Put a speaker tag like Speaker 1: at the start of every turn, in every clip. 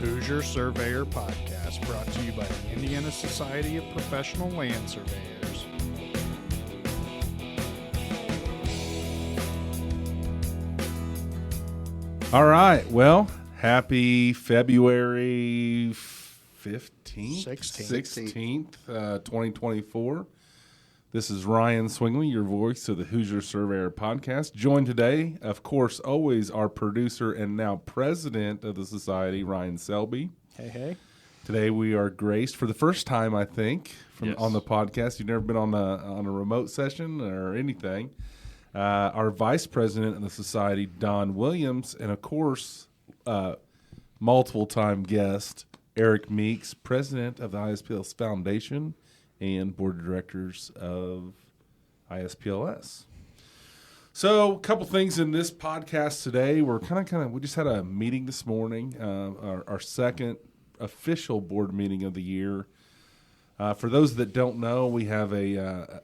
Speaker 1: Hoosier Surveyor Podcast, brought to you by the Indiana Society of Professional Land Surveyors.
Speaker 2: All right. Well, happy February 15th? 16th, 2024. This is Ryan Swingley, your voice of the Hoosier Surveyor Podcast. Joined today, of course, always our producer and now president of the society, Ryan Selby.
Speaker 1: Hey.
Speaker 2: Today we are graced for the first time, I think, on the podcast. You've never been on a remote session or anything. Our vice president of the society, Don Williams, and of course, multiple-time guest, Eric Meeks, president of the ISPLS Foundation and board of directors of ISPLS. So, a couple things in this podcast today. We're we just had a meeting this morning, our second official board meeting of the year. For those that don't know, we have a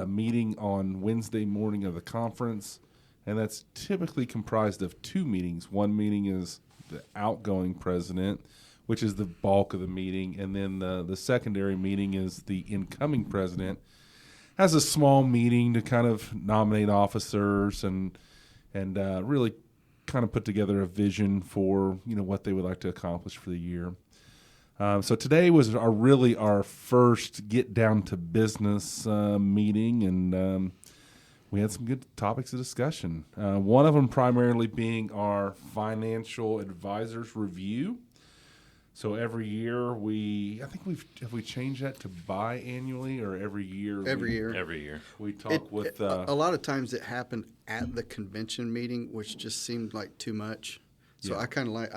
Speaker 2: meeting on Wednesday morning of the conference, and that's typically comprised of two meetings. One meeting is the outgoing president, which is the bulk of the meeting, and then the secondary meeting is the incoming president. Has a small meeting to kind of nominate officers and really kind of put together a vision for what they would like to accomplish for the year. So today was our first get down to business meeting, and we had some good topics of discussion. One of them primarily being our financial advisors review. So every year have we changed that to biannually or every year?
Speaker 3: Every year.
Speaker 4: Every year.
Speaker 2: We talk with
Speaker 3: a lot of times it happened at the convention meeting, which just seemed like too much. So
Speaker 2: Yeah.
Speaker 3: I kind of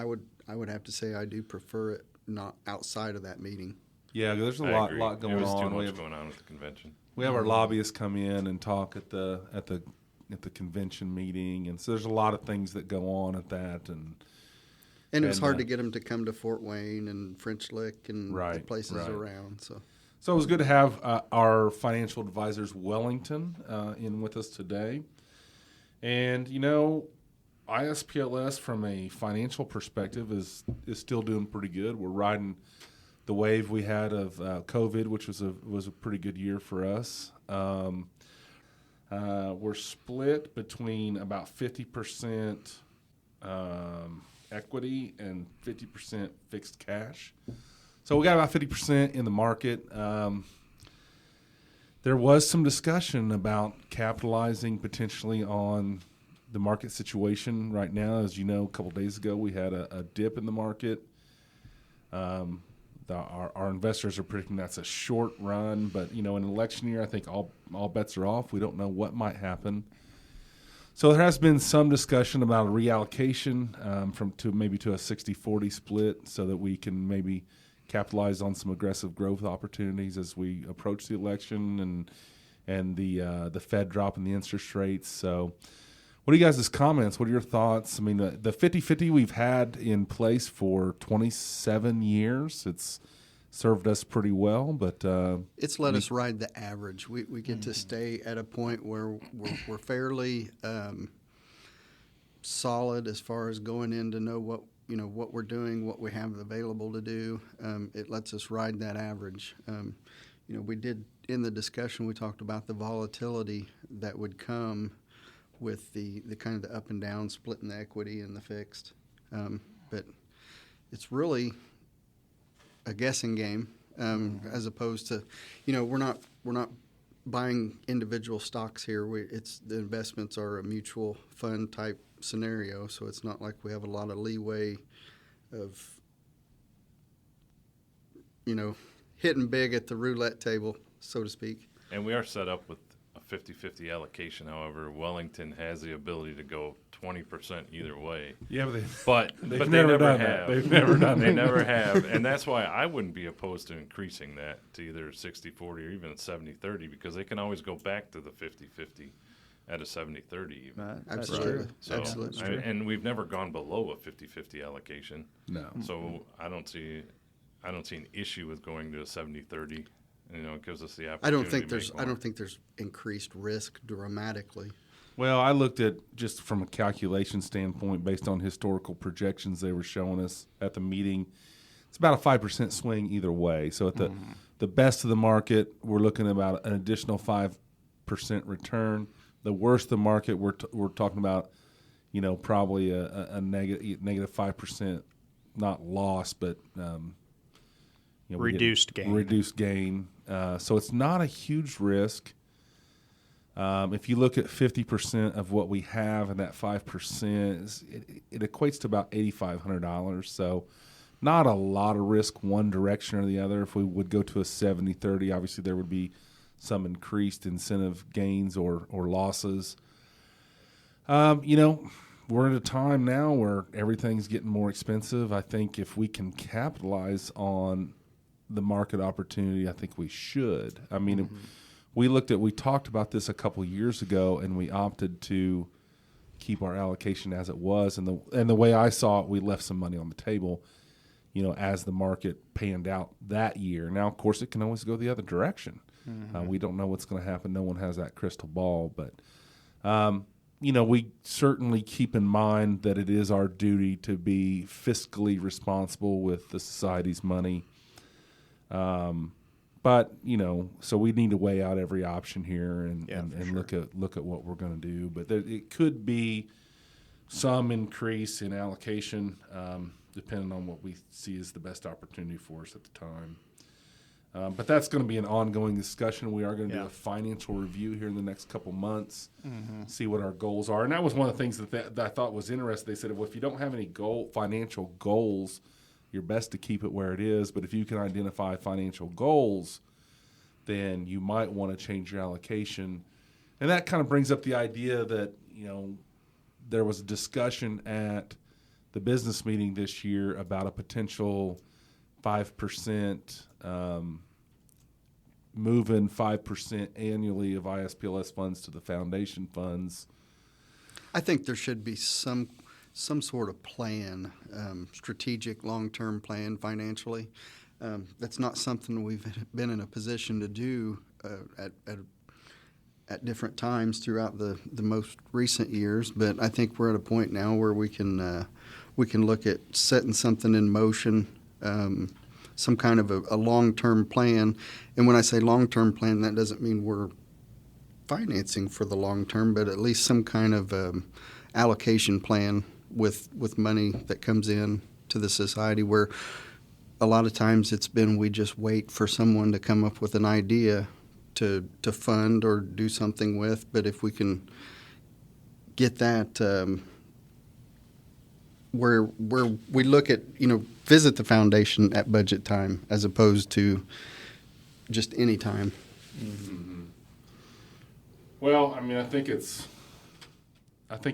Speaker 3: I would have to say I do prefer it not outside of that meeting.
Speaker 2: Yeah, there's a
Speaker 4: I
Speaker 2: lot
Speaker 4: agree.
Speaker 2: going
Speaker 4: There was
Speaker 2: on.
Speaker 4: too much going on with the convention.
Speaker 2: We have our lobbyists come in and talk at the convention meeting, and so there's a lot of things that go on at that,
Speaker 3: And it was hard to get them to come to Fort Wayne and French Lick and the
Speaker 2: Right,
Speaker 3: places
Speaker 2: right.
Speaker 3: around. So
Speaker 2: it was good to have our financial advisors, Wellington, in with us today. And, ISPLS from a financial perspective is still doing pretty good. We're riding the wave we had of COVID, which was a pretty good year for us. We're split between about 50% equity and 50% fixed cash. So we got about 50% in the market. There was some discussion about capitalizing potentially on the market situation right now. As you know, a couple days ago we had a dip in the market. Our investors are predicting that's a short run, but in an election year, I think all bets are off. We don't know what might happen. So there has been some discussion about a reallocation to a 60-40 split, so that we can maybe capitalize on some aggressive growth opportunities as we approach the election and the Fed dropping the interest rates. So what are you guys' comments? What are your thoughts? I mean, the 50-50 we've had in place for 27 years. It's served us pretty well, but
Speaker 3: it's let us ride the average. We get to stay at a point where we're fairly solid as far as going in to know what we're doing, what we have available to do. It lets us ride that average. We did in the discussion, we talked about the volatility that would come with the kind of the up and down, splitting the equity and the fixed. But it's really a guessing game, as opposed to, we're not buying individual stocks here. The investments are a mutual fund type scenario, so it's not like we have a lot of leeway of, hitting big at the roulette table, so to speak.
Speaker 4: And we are set up with a 50-50 allocation. However, Wellington has the ability to go 20% either way.
Speaker 2: yeah,
Speaker 4: But
Speaker 2: they've
Speaker 4: they
Speaker 2: never
Speaker 4: never
Speaker 2: done
Speaker 4: have.
Speaker 2: that. They've never done
Speaker 4: They
Speaker 2: that.
Speaker 4: never have. And that's why I wouldn't be opposed to increasing that to either 60-40 or even 70-30, because they can always go back to the 50-50 at a 70-30 even.
Speaker 3: Absolutely.
Speaker 4: So,
Speaker 3: Absolutely.
Speaker 4: and we've never gone below a 50-50 allocation.
Speaker 2: No.
Speaker 4: So I don't see an issue with going to a 70-30. It gives us the opportunity.
Speaker 3: I don't think there's increased risk dramatically.
Speaker 2: Well, I looked at just from a calculation standpoint based on historical projections they were showing us at the meeting. It's about a 5% swing either way. So at the best of the market, we're looking at about an additional 5% return. The worst of the market, we're talking about, probably a negative 5%, not loss, but
Speaker 1: Reduced gain.
Speaker 2: Reduced gain. So it's not a huge risk. If you look at 50% of what we have and that 5%, it equates to about $8,500. So not a lot of risk one direction or the other. If we would go to a 70-30, obviously there would be some increased incentive gains or losses. We're at a time now where everything's getting more expensive. I think if we can capitalize on the market opportunity, I think we should. I mean, we talked about this a couple years ago, and we opted to keep our allocation as it was. And the way I saw it, we left some money on the table, as the market panned out that year. Now, of course, it can always go the other direction. We don't know what's going to happen. No one has that crystal ball. But, we certainly keep in mind that it is our duty to be fiscally responsible with the society's money. But so we need to weigh out every option here and look at what we're going to do. But it could be some increase in allocation, depending on what we see as the best opportunity for us at the time. But that's going to be an ongoing discussion. We are going to do a financial review here in the next couple months, see what our goals are. And that was one of the things that I thought was interesting. They said, well, if you don't have any financial goals, you're best to keep it where it is. But if you can identify financial goals, then you might want to change your allocation. And that kind of brings up the idea that, there was a discussion at the business meeting this year about a potential 5%, moving 5% annually of ISPLS funds to the foundation funds.
Speaker 3: I think there should be some sort of plan, strategic, long-term plan financially. That's not something we've been in a position to do at different times throughout the most recent years. But I think we're at a point now where we can look at setting something in motion, some kind of a long-term plan. And when I say long-term plan, that doesn't mean we're financing for the long term, but at least some kind of allocation plan with money that comes in to the society, where a lot of times it's been we just wait for someone to come up with an idea to fund or do something with. But if we can get that where we look at, visit the foundation at budget time as opposed to just any time.
Speaker 2: Mm-hmm. Well, I mean, I think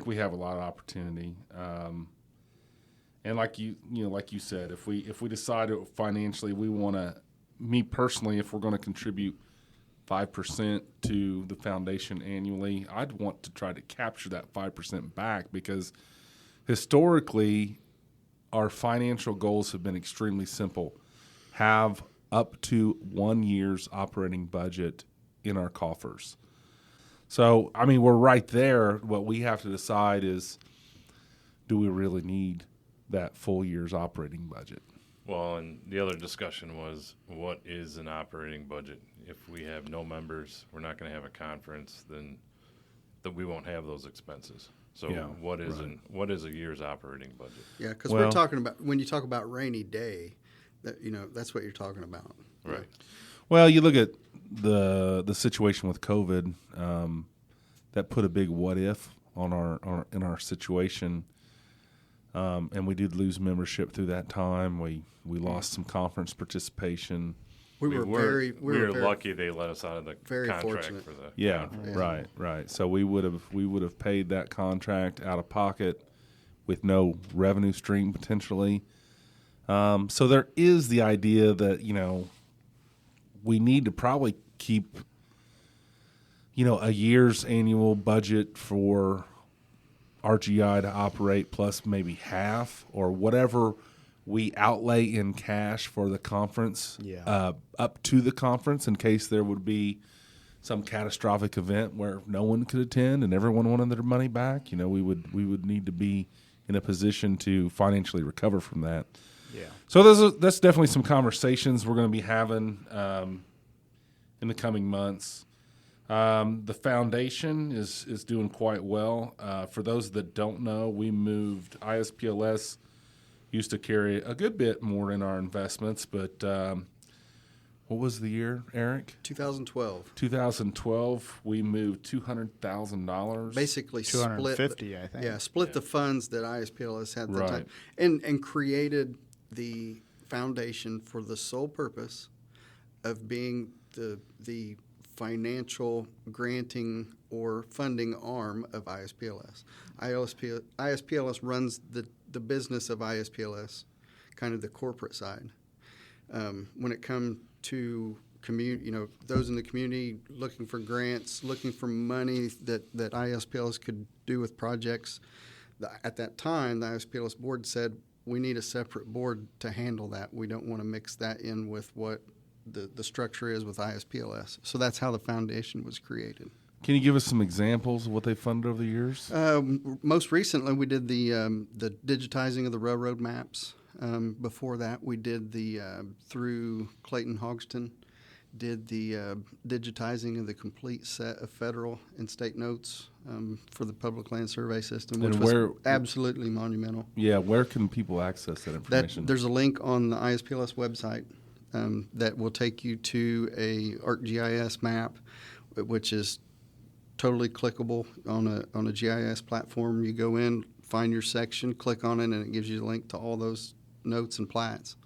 Speaker 2: we have a lot of opportunity. And like you said, if we decide financially we want to, me personally, if we're going to contribute 5% to the foundation annually, I'd want to try to capture that 5% back, because historically our financial goals have been extremely simple. Have up to 1 year's operating budget in our coffers. So, I mean, we're right there. What we have to decide is, do we really need that full year's operating budget?
Speaker 4: Well, and the other discussion was, what is an operating budget? If we have no members, we're not going to have a conference, then we won't have those expenses. So what is a year's operating budget?
Speaker 3: Yeah, because we're talking about, when you talk about rainy day, that's what you're talking about.
Speaker 4: Right.
Speaker 2: Well, you look at the situation with COVID, that put a big what if on in our situation. And we did lose membership through that time. We lost some conference participation.
Speaker 4: We were lucky they let us out of the contract
Speaker 3: fortunate.
Speaker 4: For the
Speaker 2: conference. Right. So we would have paid that contract out of pocket with no revenue stream potentially. So there is the idea that we need to probably keep a year's annual budget for RGI to operate, plus maybe half or whatever we outlay in cash for the conference, up to the conference, in case there would be some catastrophic event where no one could attend and everyone wanted their money back, we would need to be in a position to financially recover from that.
Speaker 1: Yeah.
Speaker 2: So that's definitely some conversations we're going to be having in the coming months. The foundation is doing quite well. For those that don't know, we moved. ISPLS used to carry a good bit more in our investments, but what was the year, Eric?
Speaker 3: 2012.
Speaker 2: 2012, we moved $200,000.
Speaker 3: Basically,
Speaker 1: 250, I think.
Speaker 3: Yeah, split the funds that ISPLS had at the
Speaker 2: Right.
Speaker 3: time, and created the foundation for the sole purpose of being the financial granting or funding arm of ISPLS. ISPLS runs the business of ISPLS, kind of the corporate side. When it comes to those in the community looking for grants, looking for money that ISPLS could do with projects, at that time, the ISPLS board said, we need a separate board to handle that. We don't want to mix that in with what the structure is with ISPLS. So that's how the foundation was created.
Speaker 2: Can you give us some examples of what they funded over the years?
Speaker 3: Most recently, we did the digitizing of the railroad maps. Before that, we did through Clayton Hogston, did the digitizing of the complete set of federal and state notes for the public land survey system, which was absolutely monumental.
Speaker 2: Yeah, where can people access that information?
Speaker 3: There's a link on the ISPLS website that will take you to a ArcGIS map, which is totally clickable on a GIS platform. You go in, find your section, click on it, and it gives you a link to all those notes and plats.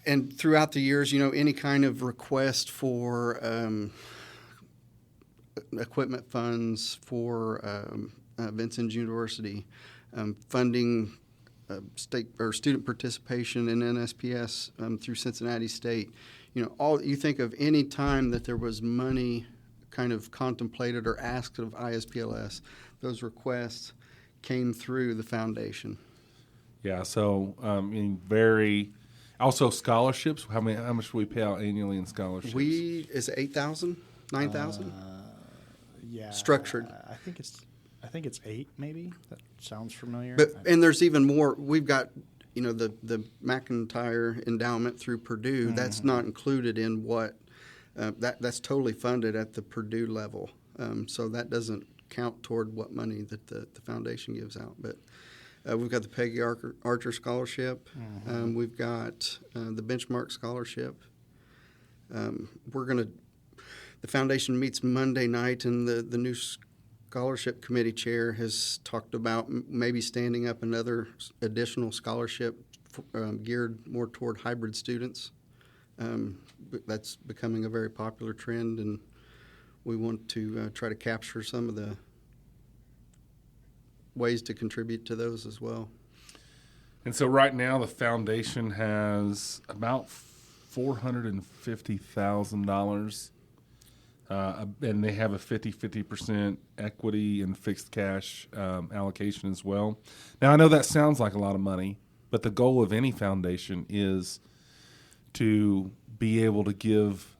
Speaker 3: And throughout the years, any kind of request for equipment funds for Vincennes University, funding state or student participation in NSPS through Cincinnati State. All you think of any time that there was money kind of contemplated or asked of ISPLS, those requests came through the foundation.
Speaker 2: Yeah, so also scholarships. How much do we pay out annually in scholarships?
Speaker 3: Is it 8,000, 9,000?
Speaker 1: Yeah.
Speaker 3: Structured.
Speaker 1: I think it's 8 maybe. That sounds familiar.
Speaker 3: And there's even more. We've got the McIntyre endowment through Purdue. Mm-hmm. That's not included in what that's totally funded at the Purdue level. So that doesn't count toward what money that the foundation gives out. But we've got the Peggy Archer Scholarship. Mm-hmm. We've got the Benchmark Scholarship. The foundation meets Monday night, and the new scholarship committee chair has talked about maybe standing up another additional scholarship geared more toward hybrid students. That's becoming a very popular trend, and we want to try to capture some of the ways to contribute to those as well.
Speaker 2: And so right now the foundation has about $450,000, and they have a 50% equity and fixed cash allocation as well. Now, I know that sounds like a lot of money, but the goal of any foundation is to be able to give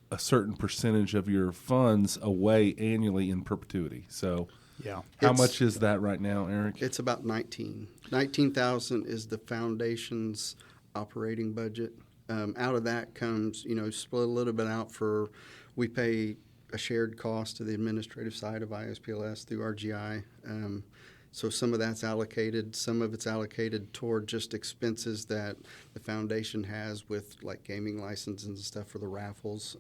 Speaker 2: a certain percentage of your funds away annually in perpetuity. So
Speaker 1: yeah.
Speaker 2: How much is that right now, Eric?
Speaker 3: It's about 19,000 is the foundation's operating budget. Out of that comes, split a little bit out we pay a shared cost to the administrative side of ISPLS through RGI. So some of that's allocated. Some of it's allocated toward just expenses that the foundation has with like gaming licenses and stuff for the raffles.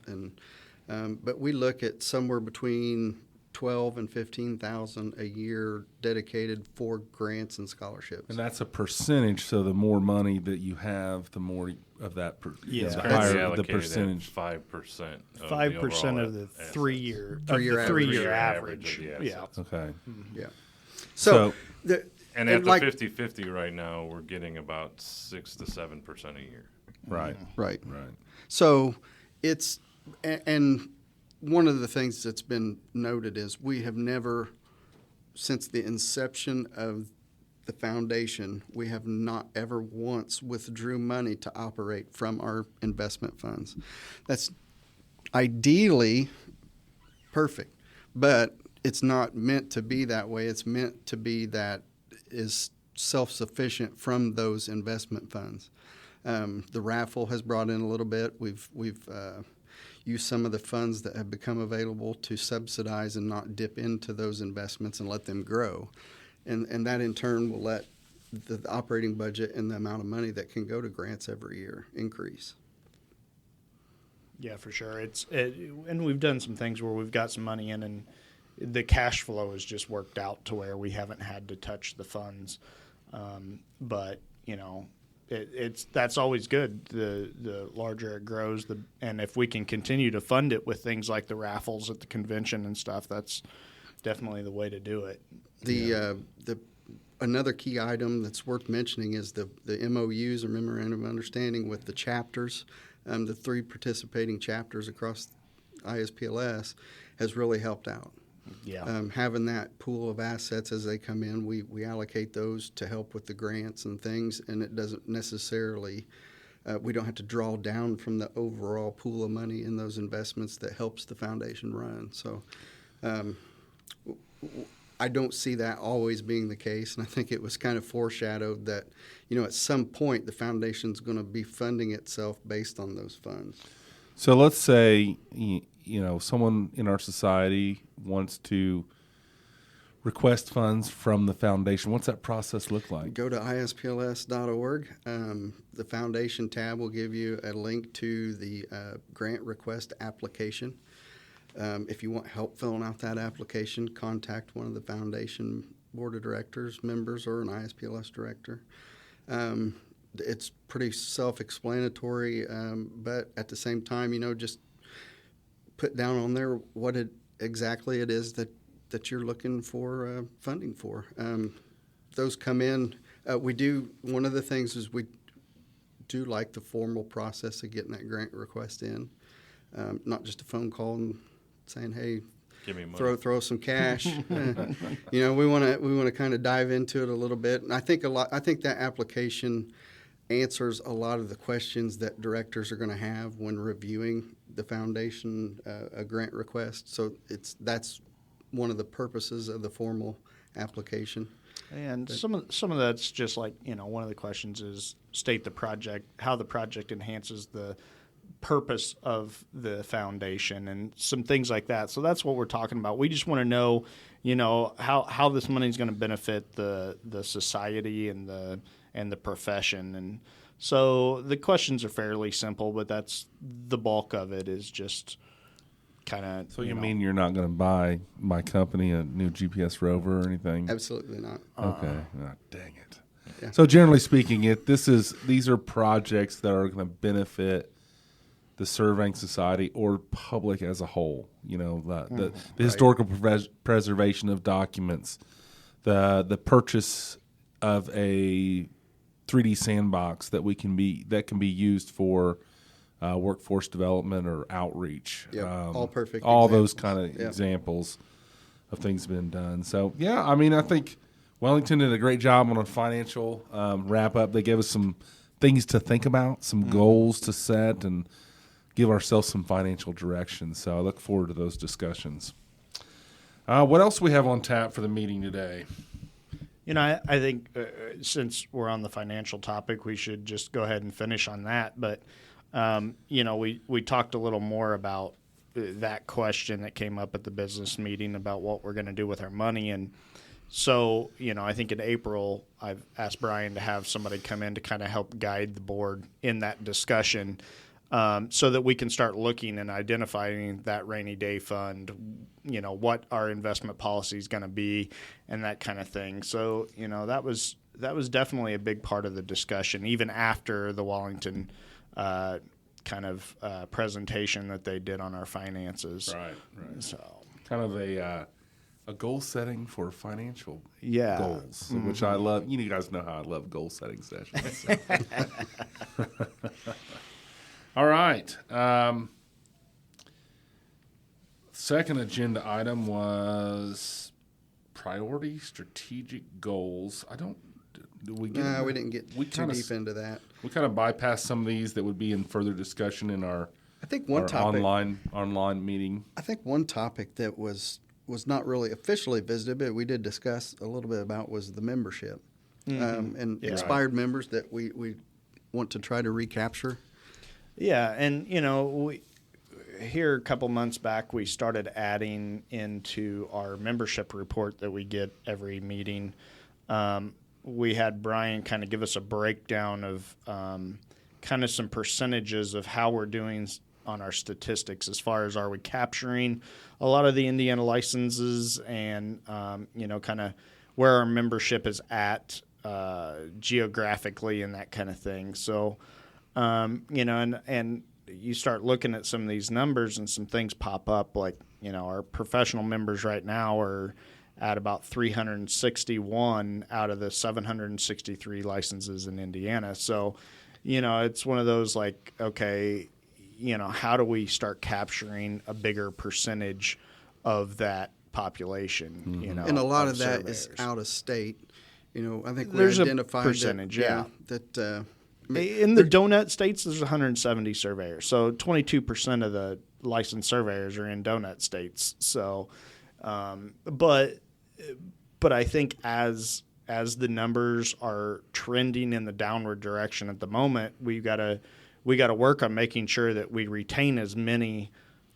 Speaker 3: But we look at somewhere between 12 and 15,000 a year dedicated for grants and scholarships.
Speaker 2: And that's a percentage, so the more money that you have, the more of that, the higher the percentage.
Speaker 4: 5%.
Speaker 1: 5% of the three-year average. Yeah.
Speaker 2: Okay.
Speaker 3: Yeah.
Speaker 4: And at the 50-50 right now, we're getting about 6 to 7% a year.
Speaker 2: Right.
Speaker 3: Right. So it's and one of the things that's been noted is we have never, since the inception of the foundation, we have not ever once withdrew money to operate from our investment funds. That's Ideally, perfect, but it's not meant to be that way. It's meant to be that is self-sufficient from those investment funds. The raffle has brought in a little bit. We've used some of the funds that have become available to subsidize and not dip into those investments and let them grow. And that in turn will let the operating budget and the amount of money that can go to grants every year increase.
Speaker 1: Yeah, for sure. And we've done some things where we've got some money in, and the cash flow has just worked out to where we haven't had to touch the funds. But that's always good. The larger it grows, and if we can continue to fund it with things like the raffles at the convention and stuff, that's definitely the way to do it.
Speaker 3: Another key item that's worth mentioning is the MOUs, or memorandum of understanding, with the chapters. The 3 participating chapters across ISPLS has really helped out.
Speaker 1: Yeah.
Speaker 3: Having that pool of assets as they come in, we allocate those to help with the grants and things, and it doesn't necessarily, we don't have to draw down from the overall pool of money in those investments that helps the foundation run. So I don't see that always being the case, and I think it was kind of foreshadowed that, at some point the foundation's going to be funding itself based on those funds.
Speaker 2: So let's say, someone in our society wants to request funds from the foundation. What's that process look like?
Speaker 3: Go to ISPLS.org. The foundation tab will give you a link to the grant request application. If you want help filling out that application, contact one of the foundation board of directors members or an ISPLS director. It's pretty self-explanatory, but at the same time, just put down on there what exactly it is that you're looking for funding for. Those come in. One of the things is we do like the formal process of getting that grant request in, not just a phone call and saying, "Hey,
Speaker 4: give me money.
Speaker 3: Throw some cash." We want to kind of dive into it a little bit, and I think that application answers a lot of the questions that directors are going to have when reviewing the foundation a grant request. So that's one of the purposes of the formal application.
Speaker 1: And some of that's just like, one of the questions is state the project, how the project enhances the purpose of the foundation, and some things like that. So that's what we're talking about. We just want to know, how this money is going to benefit the society and the profession. And so the questions are fairly simple, but that's the bulk of it is just kind of.
Speaker 2: So you mean you're not going to buy my company a new GPS rover or anything?
Speaker 3: Absolutely not.
Speaker 2: Okay. Dang it.
Speaker 3: Yeah.
Speaker 2: So generally speaking, these are projects that are going to benefit the surveying society or public as a whole. The historical preservation of documents, the purchase of a 3D sandbox that can be used for workforce development or outreach.
Speaker 3: Yep, all perfect.
Speaker 2: All
Speaker 3: examples.
Speaker 2: those kind of examples of things been done. So I think Wellington did a great job on a financial wrap up. They gave us some things to think about, some goals to set, and give ourselves some financial direction. So I look forward to those discussions. What else do we have on tap for the meeting today?
Speaker 1: I think since we're on the financial topic, we should just go ahead and finish on that. But, we talked a little more about that question that came up at the business meeting about what we're going to do with our money. And so, I think in April, I've asked Brian to have somebody come in to kind of help guide the board in that discussion. So that we can start looking and identifying that rainy day fund, what our investment policy is going to be and that kind of thing. So, that was definitely a big part of the discussion, even after the Wallington presentation that they did on our finances.
Speaker 2: Right.
Speaker 1: So
Speaker 2: kind of a goal setting for financial goals,
Speaker 1: Mm-hmm.
Speaker 2: which I love. You guys know how I love goal setting sessions. So. All right. Second agenda item was priority strategic goals.
Speaker 3: We didn't get too deep into that.
Speaker 2: We kind of bypassed some of these that would be in further discussion in our
Speaker 3: I think one
Speaker 2: our
Speaker 3: topic
Speaker 2: online meeting.
Speaker 3: I think one topic that was not really officially visited, but we did discuss a little bit about was the membership and expired members that we want to try to recapture.
Speaker 1: Yeah, and here a couple months back we started adding into our membership report that we get every meeting. We had Brian kind of give us a breakdown of kind of some percentages of how we're doing on our statistics as far as are we capturing a lot of the Indiana licenses and kind of where our membership is at geographically and that kind of thing. So and you start looking at some of these numbers and some things pop up like our professional members right now are at about 361 out of the 763 licenses in Indiana. So it's one of those like, okay, how do we start capturing a bigger percentage of that population?
Speaker 3: And a lot of that is out of state. I think we
Speaker 1: there's
Speaker 3: identified
Speaker 1: a percentage,
Speaker 3: that
Speaker 1: in the donut states, there's 170 surveyors. So 22% of the licensed surveyors are in donut states. So, but I think as the numbers are trending in the downward direction at the moment, we got to work on making sure that we retain as many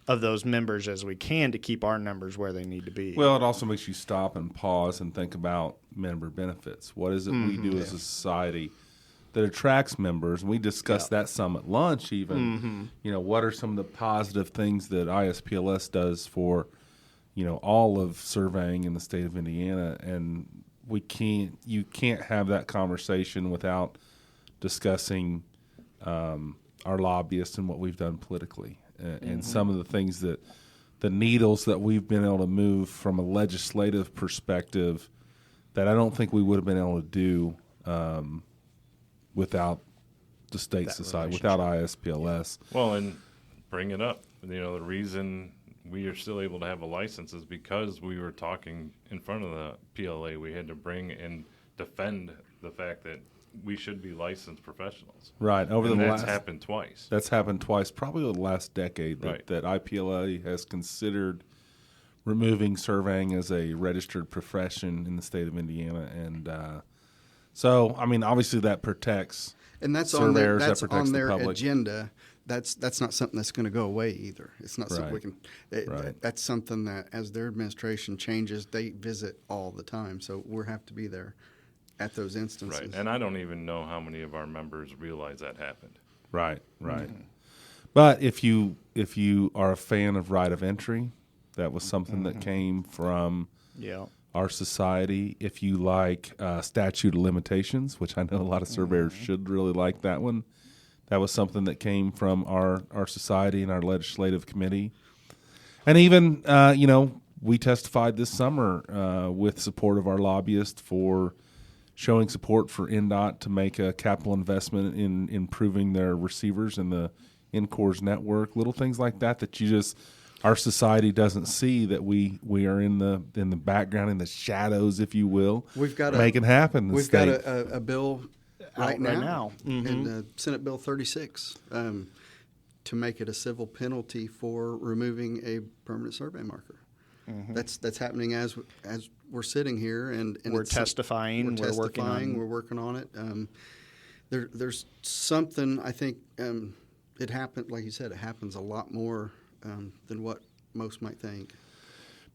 Speaker 1: of those members as we can to keep our numbers where they need to be.
Speaker 2: Well, it also makes you stop and pause and think about member benefits. What is it we do as a society that attracts members? And we discussed that some at lunch even. What are some of the positive things that ISPLS does for, all of surveying in the state of Indiana? And you can't have that conversation without discussing our lobbyists and what we've done politically. And some of the things that the needles that we've been able to move from a legislative perspective that I don't think we would have been able to do without the state society, without ISPLS.
Speaker 4: Well, and bring it up. The reason we are still able to have a license is because we were talking in front of the PLA. We had to bring and defend the fact that we should be licensed professionals.
Speaker 2: Right.
Speaker 4: That's happened twice.
Speaker 2: That's happened twice, probably over the last decade, that IPLA has considered removing surveying as a registered profession in the state of Indiana. And so, obviously that protects
Speaker 3: and that's
Speaker 2: surveyors,
Speaker 3: that's
Speaker 2: that protects
Speaker 3: on their
Speaker 2: the public.
Speaker 3: agenda. That's not something that's going to go away either. It's not something we can. That's something that as their administration changes, they visit all the time. So we have to be there at those instances.
Speaker 4: Right, and I don't even know how many of our members realize that happened.
Speaker 2: Right. But if you are a fan of right of entry, that was something that came from our society. If you like statute of limitations, which I know a lot of surveyors should really like that one, that was something that came from our society and our legislative committee. And even, we testified this summer with support of our lobbyist for showing support for NDOT to make a capital investment in improving their receivers in the NCORS network, little things like that you just, our society doesn't see, that we are in the background, in the shadows, if you will.
Speaker 3: We've got
Speaker 2: make it happen.
Speaker 3: We've got a bill right now.
Speaker 1: Mm-hmm.
Speaker 3: Senate Bill 36 to make it a civil penalty for removing a permanent survey marker. Mm-hmm. That's happening as we're sitting here, and
Speaker 1: we're testifying. We're
Speaker 3: working on it. There's something, I think it happened, like you said, it happens a lot more than what most might think.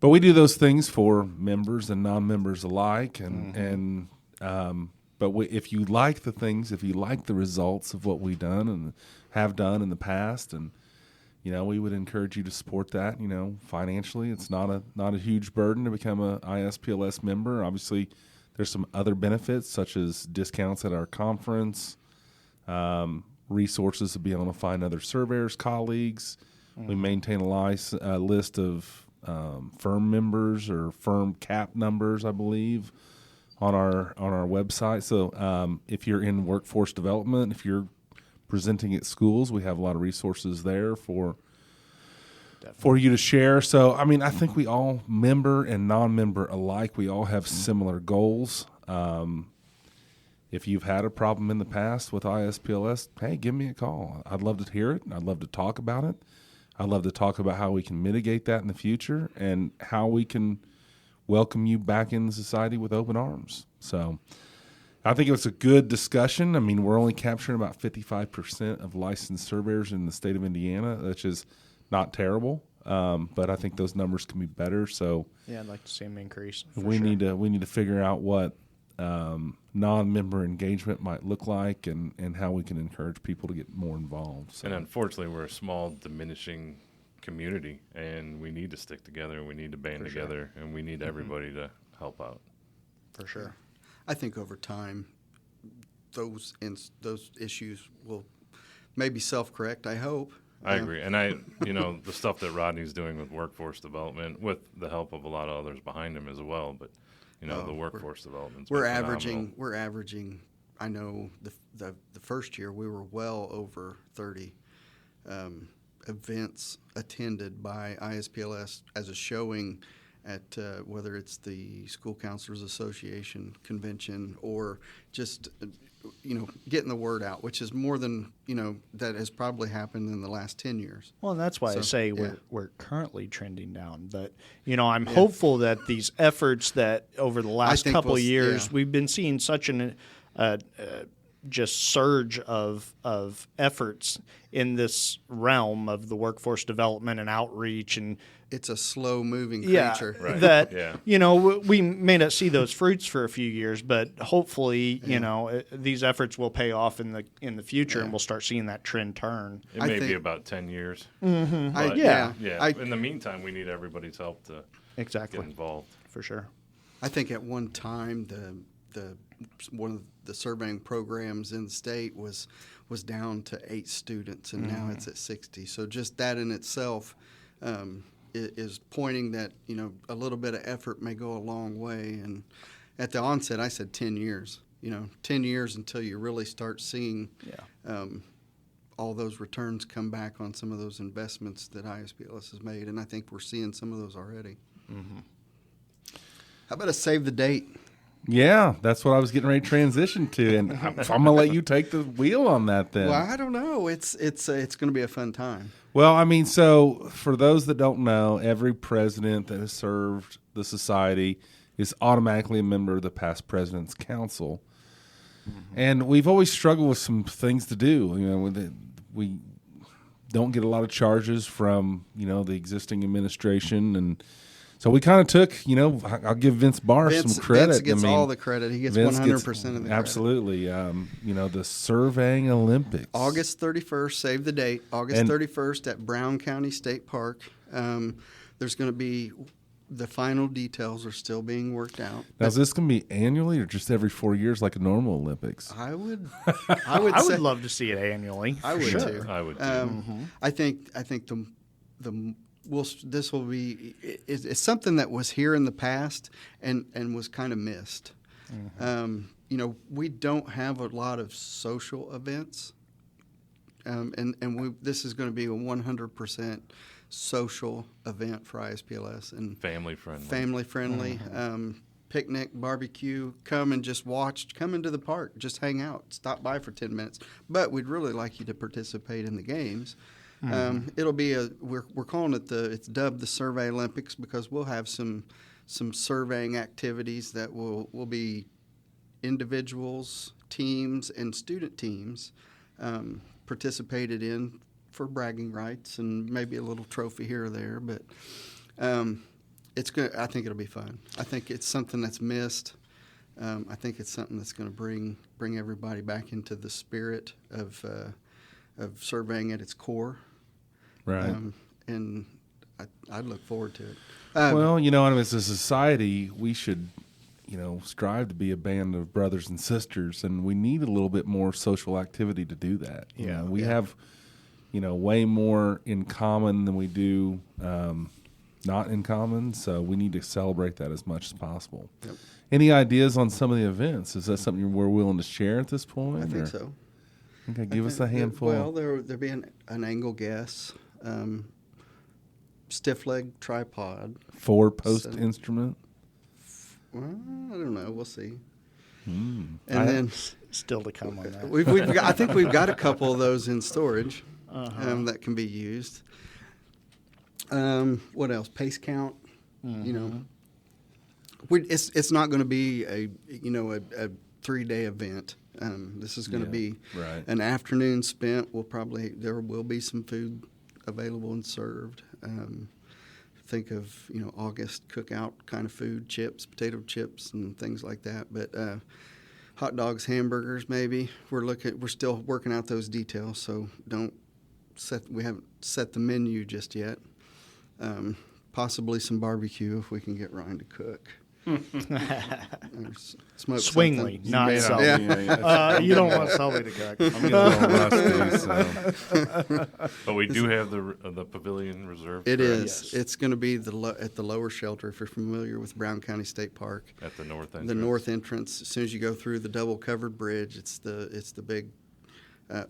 Speaker 2: But we do those things for members and non-members alike, and if you like the things, if you like the results of what we've done and have done in the past, and we would encourage you to support that. Financially, it's not a huge burden to become a ISPLS member. Obviously, there's some other benefits such as discounts at our conference, resources to be able to find other surveyors, colleagues. We maintain a list of firm members or firm cap numbers, I believe, on our website. So if you're in workforce development, if you're presenting at schools, we have a lot of resources there for you to share. So, I think we all, member and non-member alike, we all have similar goals. if you've had a problem in the past with ISPLS, hey, give me a call. I'd love to hear it. I'd love to talk about it. I'd love to talk about how we can mitigate that in the future and how we can welcome you back in society with open arms. So I think it was a good discussion. I mean, we're only capturing about 55% of licensed surveyors in the state of Indiana, which is not terrible. But I think those numbers can be better. So
Speaker 1: Yeah, I'd like to see them increase.
Speaker 2: we need to figure out what non-member engagement might look like and how we can encourage people to get more involved. So.
Speaker 4: And unfortunately, we're a small, diminishing community, and we need to stick together, and we need to band together, and we need everybody to help out.
Speaker 1: For sure.
Speaker 3: I think over time, those issues will maybe self-correct, I hope.
Speaker 4: I agree. And the stuff that Rodney's doing with workforce development, with the help of a lot of others behind him as well, but the workforce development's been phenomenal.
Speaker 3: We're averaging. I know the first year we were well over 30 events attended by ISPLS as a showing at whether it's the School Counselors Association convention or just getting the word out, which is more than that has probably happened in the last 10 years.
Speaker 1: Well, and that's why I say
Speaker 3: yeah.
Speaker 1: we're currently trending down. But I'm hopeful that these efforts that over the last couple of years we've been seeing such an just surge of efforts in this realm of the workforce development and outreach, and
Speaker 3: it's a slow moving creature.
Speaker 4: Right.
Speaker 1: That we may not see those fruits for a few years, but hopefully these efforts will pay off in the future, and we'll start seeing that trend turn.
Speaker 4: It may be about 10 years.
Speaker 1: Mm-hmm.
Speaker 4: But in the meantime, we need everybody's help to get involved.
Speaker 1: For sure.
Speaker 3: I think at one time one of the surveying programs in the state was down to 8 students, and now it's at 60. So just that in itself is pointing that a little bit of effort may go a long way. And at the onset, I said 10 years. 10 years until you really start seeing all those returns come back on some of those investments that ISPLS has made, and I think we're seeing some of those already. Mm-hmm. How about a save the date?
Speaker 2: Yeah, that's what I was getting ready to transition to, and I'm going to let you take the wheel on that then.
Speaker 3: Well, I don't know. It's going to be a fun time.
Speaker 2: Well, I mean, so for those that don't know, every president that has served the society is automatically a member of the past president's council. Mm-hmm. And we've always struggled with some things to do. We don't get a lot of charges from, the existing administration, and so we kind of took, I'll give Vince Barr some credit.
Speaker 3: Vince gets all the credit. He gets 100% of the credit.
Speaker 2: Absolutely. The Surveying Olympics.
Speaker 3: August 31st, save the date, August 31st at Brown County State Park. There's going to be, the final details are still being worked out.
Speaker 2: Now, is this going to be annually or just every 4 years like a normal Olympics?
Speaker 3: I would
Speaker 1: love to see it annually.
Speaker 3: I would too.
Speaker 4: I would too.
Speaker 3: I think this will be it's something that was here in the past and was kind of missed. Mm-hmm. We don't have a lot of social events, and this is going to be a 100% social event for ISPLS and family friendly. Mm-hmm. Picnic, barbecue, come and just watch, come into the park, just hang out, stop by for 10 minutes. But we'd really like you to participate in the games. Mm-hmm. It'll be we're calling it it's dubbed the Survey Olympics because we'll have some surveying activities that will be individuals, teams, and student teams participated in for bragging rights and maybe a little trophy here or there. But it's good. I think it'll be fun. I think it's something that's missed. I think it's something that's going to bring everybody back into the spirit of surveying at its core.
Speaker 2: Right.
Speaker 3: And I'd look forward to it.
Speaker 2: As a society, we should, strive to be a band of brothers and sisters, and we need a little bit more social activity to do that. We have, way more in common than we do not in common, so we need to celebrate that as much as possible. Yep. Any ideas on some of the events? Is that something we're willing to share at this point?
Speaker 3: I think so.
Speaker 2: Okay, give us a handful.
Speaker 3: Well, there'll be an angle guess, stiff leg tripod,
Speaker 2: 4-post instrument.
Speaker 3: Well, I don't know. We'll see. And then
Speaker 1: Still to come on that.
Speaker 3: I think we've got a couple of those in storage that can be used. What else? Pace count. You know, it's not going to be a 3-day event. This is going to be an afternoon spent. There will be some food available and served. Think of August cookout kind of food, chips, potato chips, and things like that. But hot dogs, hamburgers, maybe. We're still working out those details, so we haven't set the menu just yet. Possibly some barbecue if we can get Ryan to cook.
Speaker 1: Swingley, not Selby. You don't want Selby to cook.
Speaker 2: I'm getting a little rusty. So.
Speaker 4: But we do have the pavilion reserved.
Speaker 3: It
Speaker 4: correct?
Speaker 3: is. Yes. It's going to be at the lower shelter. If you're familiar with Brown County State Park,
Speaker 4: At the north entrance.
Speaker 3: the north entrance. As soon as you go through the double covered bridge, it's the big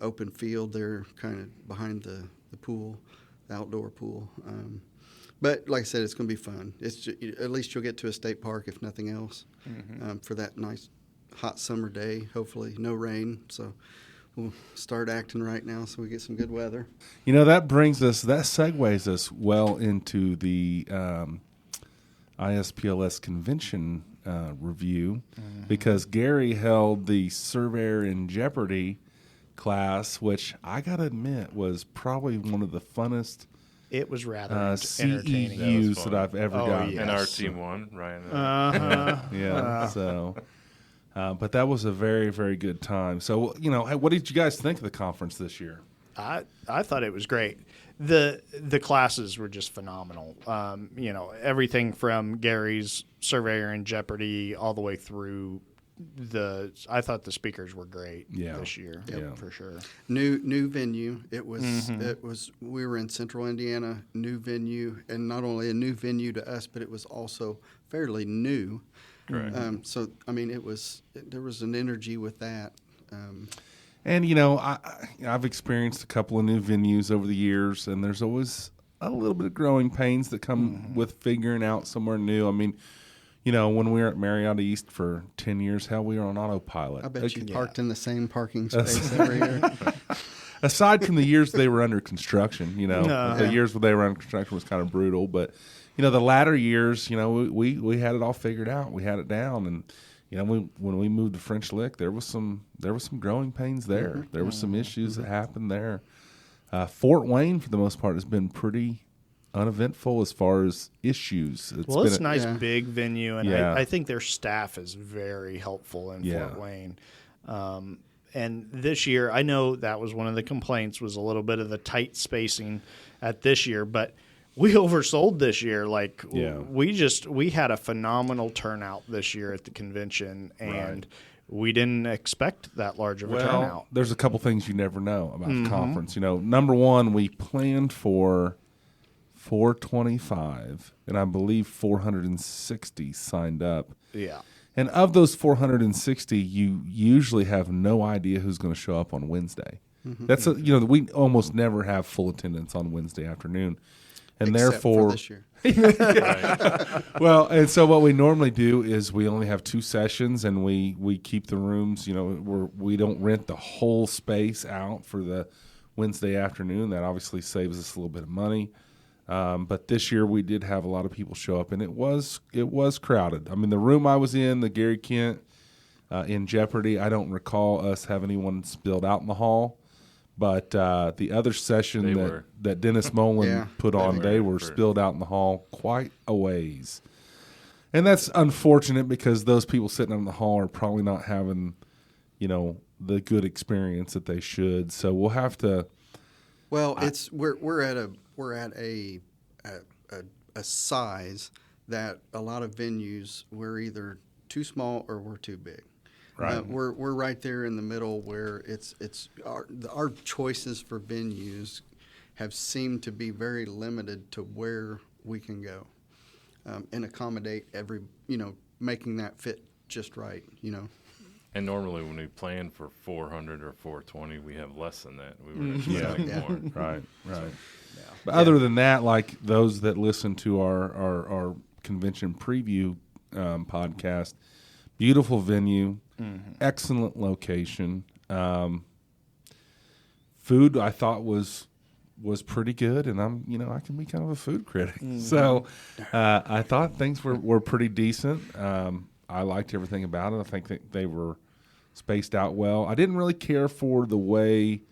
Speaker 3: open field there, kind of behind the pool, the outdoor pool. But like I said, it's going to be fun. At least you'll get to a state park, if nothing else, for that nice hot summer day. Hopefully, no rain. So we'll start acting right now so we get some good weather.
Speaker 2: That segues us well into the ISPLS Convention review, because Gary held the Surveyor in Jeopardy class, which I got to admit was probably one of the funnest
Speaker 1: It was rather entertaining.
Speaker 2: CEUs that I've ever gotten.
Speaker 1: yes.
Speaker 4: And our team won, Ryan.
Speaker 2: So, but that was a very, very good time. So, what did you guys think of the conference this year?
Speaker 1: I thought it was great. The classes were just phenomenal. Everything from Gary's Surveyor in Jeopardy all the way through I thought the speakers were great this year, for sure.
Speaker 3: New venue. It was. We were in Central Indiana. New venue, and not only a new venue to us, but it was also fairly new.
Speaker 4: Correct.
Speaker 3: So I mean, there was an energy with that.
Speaker 2: And I've experienced a couple of new venues over the years, and there's always a little bit of growing pains that come with figuring out somewhere new. I mean, when we were at Marriott East for 10 years, we were on autopilot.
Speaker 3: I bet you parked in the same parking space every year.
Speaker 2: Aside from the years they were under construction, the years where they were under construction was kind of brutal. But, the latter years, we had it all figured out. We had it down. And, when we moved to French Lick, there was some growing pains there. There were some issues that happened there. Fort Wayne, for the most part, has been pretty uneventful as far as issues.
Speaker 1: It's a nice big venue, and I think their staff is very helpful in Fort Wayne. And this year, I know that was one of the complaints, was a little bit of the tight spacing at this year, but we oversold this year. We had a phenomenal turnout this year at the convention, and we didn't expect that large of a turnout.
Speaker 2: There's a couple things you never know about the conference. Number one, we planned for 425, and I believe 460 signed up.
Speaker 1: Yeah.
Speaker 2: And of those 460, you usually have no idea who's going to show up on Wednesday. That's we almost never have full attendance on Wednesday afternoon, and
Speaker 3: Except
Speaker 2: therefore
Speaker 3: for this year.
Speaker 2: Well, and so what we normally do is we only have 2 sessions, and we keep the rooms. We don't rent the whole space out for the Wednesday afternoon. That obviously saves us a little bit of money. But this year we did have a lot of people show up, and it was crowded. I mean, the room I was in, the Gary Kent in Jeopardy, I don't recall us having anyone spilled out in the hall. But the other session that Dennis Mullen put on, they were spilled out in the hall quite a ways. And that's unfortunate, because those people sitting out in the hall are probably not having, the good experience that they should. So we'll have to.
Speaker 3: Well, we're at a size that a lot of venues, we're either too small or we're too big.
Speaker 2: Right.
Speaker 3: We're right there in the middle, where it's our choices for venues have seemed to be very limited to where we can go and accommodate making that fit just right.
Speaker 4: And normally when we plan for 400 or 420, we have less than that. We were expecting more.
Speaker 2: Right. But other than that, like those that listen to our convention preview podcast, beautiful venue. excellent location. Food I thought was pretty good, and I can be kind of a food critic, so I thought things were pretty decent. I liked everything about it. I think that they were spaced out well. I didn't really care for the way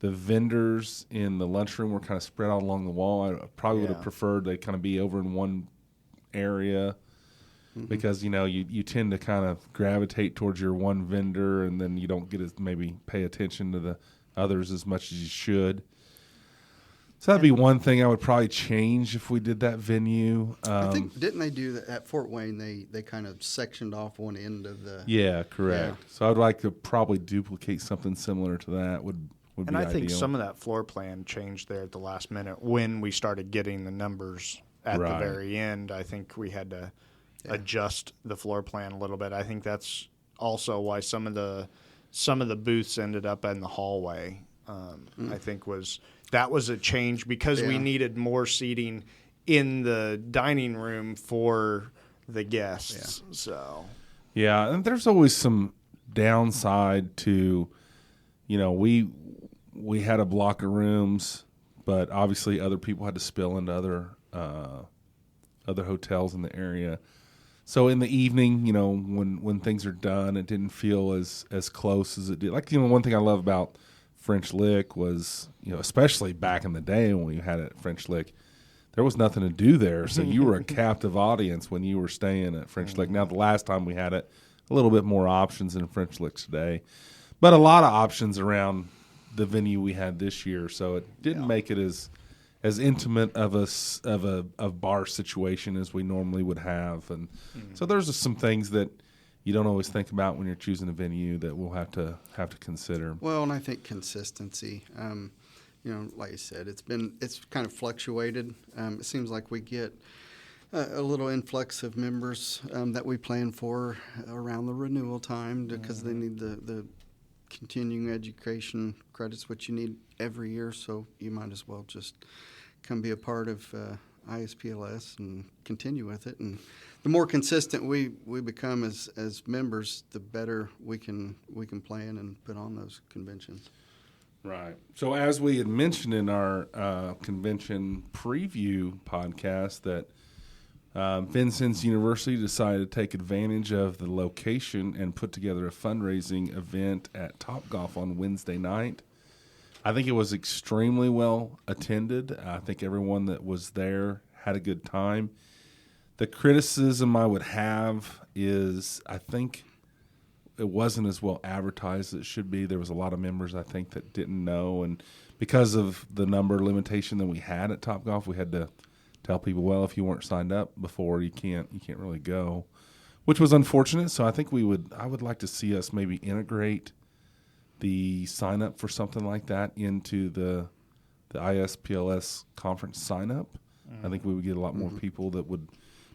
Speaker 2: the vendors in the lunchroom were kind of spread out along the wall. I probably would have preferred they kind of be over in one area, because you tend to kind of gravitate towards your one vendor, and then you don't get as maybe pay attention to the others as much as you should. So that'd be one thing I would probably change if we did that venue.
Speaker 3: I think, didn't they do that at Fort Wayne? They kind of sectioned off one end of the.
Speaker 2: Yeah, correct. Yeah. So I'd like to probably duplicate something similar to that. Would be
Speaker 1: and I
Speaker 2: ideal.
Speaker 1: think some of that floor plan changed there at the last minute when we started getting the numbers at the very end. I think we had to adjust the floor plan a little bit. I think that's also why some of the booths ended up in the hallway. I think that was a change because we needed more seating in the dining room for the guests.
Speaker 2: Yeah.
Speaker 1: So
Speaker 2: and there's always some downside to, we had a block of rooms, but obviously other people had to spill into other hotels in the area. So in the evening, when things are done, it didn't feel as close as it did. Like, one thing I love about French Lick was, especially back in the day when we had it at French Lick, there was nothing to do there. So you were a captive audience when you were staying at French Lick. Now, the last time we had it, a little bit more options than French Lick today, but a lot of options around the venue we had this year. So it didn't make it as intimate of a bar situation as we normally would have. And so there's just some things that you don't always think about when you're choosing a venue that we'll have to consider.
Speaker 3: Well, and I think consistency. Like you said, it's kind of fluctuated. It seems like we get a little influx of members that we plan for around the renewal time because they need the continuing education credits, which you need every year. So you might as well just come be a part of ISPLS and continue with it. And the more consistent we become as members, the better we can plan and put on those conventions.
Speaker 2: Right. So as we had mentioned in our convention preview podcast, that Vincennes University decided to take advantage of the location and put together a fundraising event at Topgolf on Wednesday night. I think it was extremely well attended. I think everyone that was there had a good time. The criticism I would have is I think it wasn't as well advertised as it should be. There was a lot of members, I think, that didn't know. And because of the number limitation that we had at Topgolf, we had to tell people, well, if you weren't signed up before, you can't really go, which was unfortunate. So I think I would like to see us maybe integrate the sign up for something like that into the ISPLS conference sign up. I think we would get a lot more people that would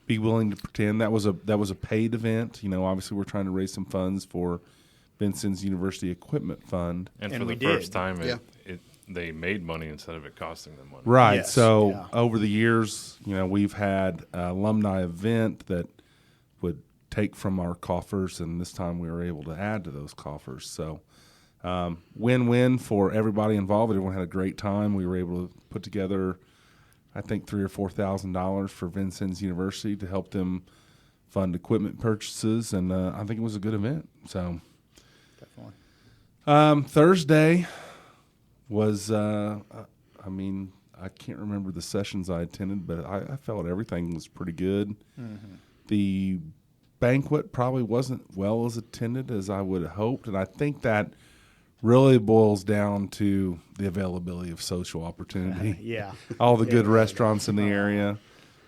Speaker 2: be willing to pretend that was a paid event. Obviously we're trying to raise some funds for Vincennes University Equipment Fund.
Speaker 4: And for the first time, they made money instead of it costing them money.
Speaker 2: Right. Yes. So over the years, we've had an alumni event that would take from our coffers, and this time we were able to add to those coffers. So win-win for everybody involved. Everyone had a great time. We were able to put together, I think, $3,000 or $4,000 for Vincennes University to help them fund equipment purchases, and I think it was a good event. So definitely. Thursday was, I can't remember the sessions I attended, but I felt everything was pretty good. Mm-hmm. The banquet probably wasn't well as attended as I would have hoped, and I think that really boils down to the availability of social opportunity. All the good restaurants in the area.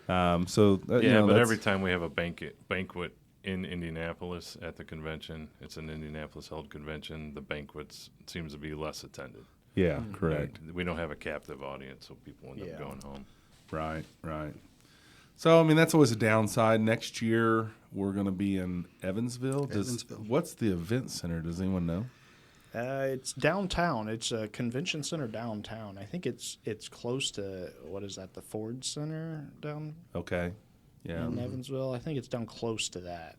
Speaker 2: But
Speaker 4: every time we have a banquet in Indianapolis at the convention, it's an Indianapolis-held convention, the banquets seems to be less attended.
Speaker 2: Yeah, correct.
Speaker 4: We don't have a captive audience, so people end up going home.
Speaker 2: Right. So, that's always a downside. Next year, we're going to be in Evansville. What's the event center? Does anyone know?
Speaker 1: It's downtown. It's a convention center downtown. I think it's close to, what is that, the Ford Center down
Speaker 2: in
Speaker 1: Evansville. I think it's down close to that.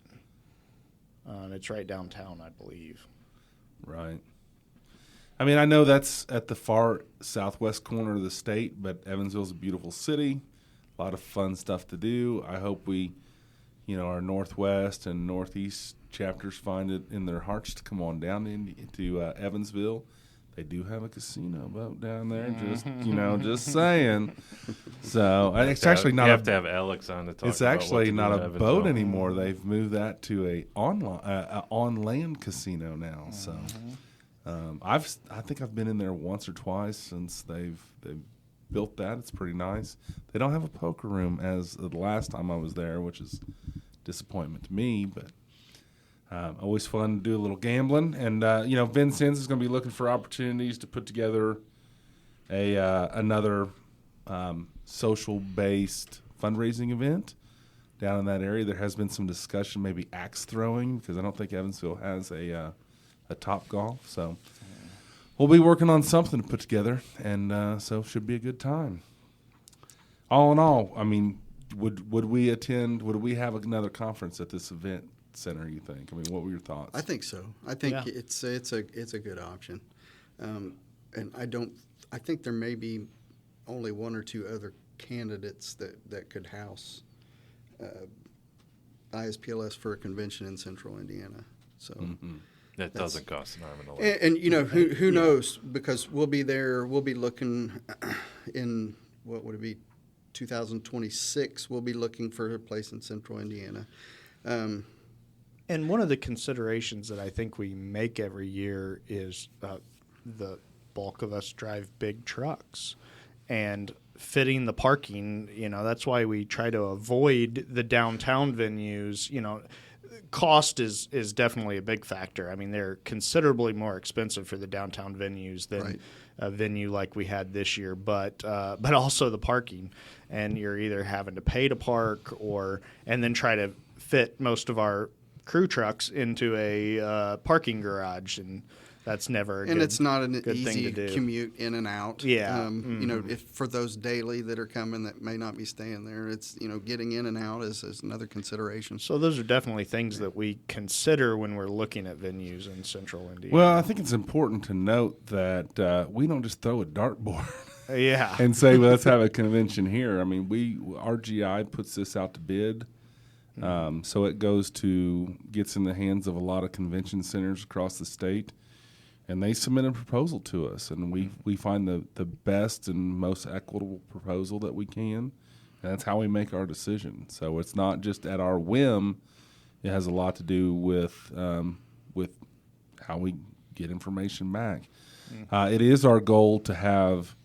Speaker 1: And it's right downtown, I believe.
Speaker 2: Right. I mean, I know that's at the far southwest corner of the state, but Evansville's a beautiful city, a lot of fun stuff to do. I hope we, our northwest and northeast chapters find it in their hearts to come on down into Evansville. They do have a casino boat down there, just saying. So it's actually not.
Speaker 4: You have to have Alex on to talk.
Speaker 2: It's
Speaker 4: about
Speaker 2: actually
Speaker 4: what to
Speaker 2: not
Speaker 4: do
Speaker 2: a
Speaker 4: in
Speaker 2: boat
Speaker 4: Evansville.
Speaker 2: anymore. They've moved that to a on land casino now. So I think I've been in there once or twice since they've built that. It's pretty nice. They don't have a poker room as the last time I was there, which is disappointment to me, but. Always fun to do a little gambling, and Vincennes is going to be looking for opportunities to put together another social-based fundraising event down in that area. There has been some discussion, maybe axe throwing, because I don't think Evansville has a Top Golf. So we'll be working on something to put together, and so should be a good time. All in all, I mean, would we attend? Would we have another conference at this event center, you think? I mean, what were your thoughts?
Speaker 3: I think so. I think it's a good option, and I think there may be only one or two other candidates that could house ISPLS for a convention in Central Indiana. So
Speaker 4: that doesn't cost an arm and a leg.
Speaker 3: and who knows, because we'll be there. We'll be looking in what would it be, 2026. We'll be looking for a place in Central Indiana.
Speaker 1: And one of the considerations that I think we make every year is the bulk of us drive big trucks, and fitting the parking, that's why we try to avoid the downtown venues. Cost is definitely a big factor. I mean, they're considerably more expensive for the downtown venues than a venue like we had this year, but also the parking, and you're either having to pay to park and then try to fit most of our crew trucks into a parking garage, and that's never
Speaker 3: it's not an
Speaker 1: good
Speaker 3: easy
Speaker 1: thing to do.
Speaker 3: commute in and out.
Speaker 1: Yeah.
Speaker 3: If for those daily that are coming that may not be staying there, it's getting in and out is another consideration.
Speaker 1: So those are definitely things that we consider when we're looking at venues in Central Indiana.
Speaker 2: Well, I think it's important to note that we don't just throw a dartboard
Speaker 1: yeah,
Speaker 2: and say, well, let's have a convention here. I mean, RGI puts this out to bid. So it gets in the hands of a lot of convention centers across the state, and they submit a proposal to us, and we find the best and most equitable proposal that we can, and that's how we make our decision. So it's not just at our whim. It has a lot to do with how we get information back. It is our goal to have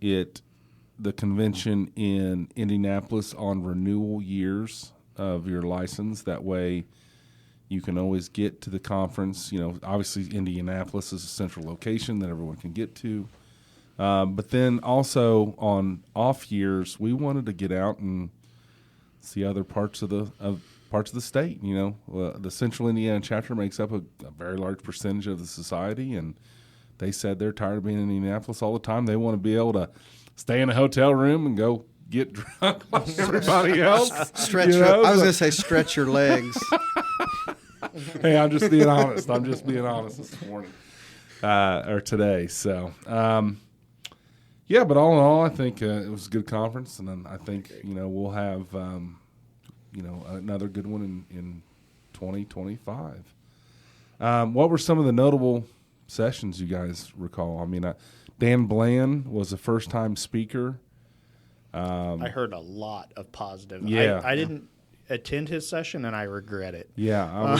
Speaker 2: the convention in Indianapolis on renewal years of your license. That way you can always get to the conference. Obviously Indianapolis is a central location that everyone can get to. But then also on off years, we wanted to get out and see other parts of the state. The Central Indiana chapter makes up a very large percentage of the society, and they said they're tired of being in Indianapolis all the time. They want to be able to stay in a hotel room and go get drunk like everybody else.
Speaker 3: I was going to say stretch your legs.
Speaker 2: Hey, I'm just being honest. This morning or today. So, but all in all, I think it was a good conference, and then I think we'll have another good one in 2025. What were some of the notable sessions you guys recall? I mean, Dan Bland was a first-time speaker.
Speaker 1: I heard a lot of positive.
Speaker 2: Yeah.
Speaker 1: I didn't attend his session, and I regret it.
Speaker 2: Yeah,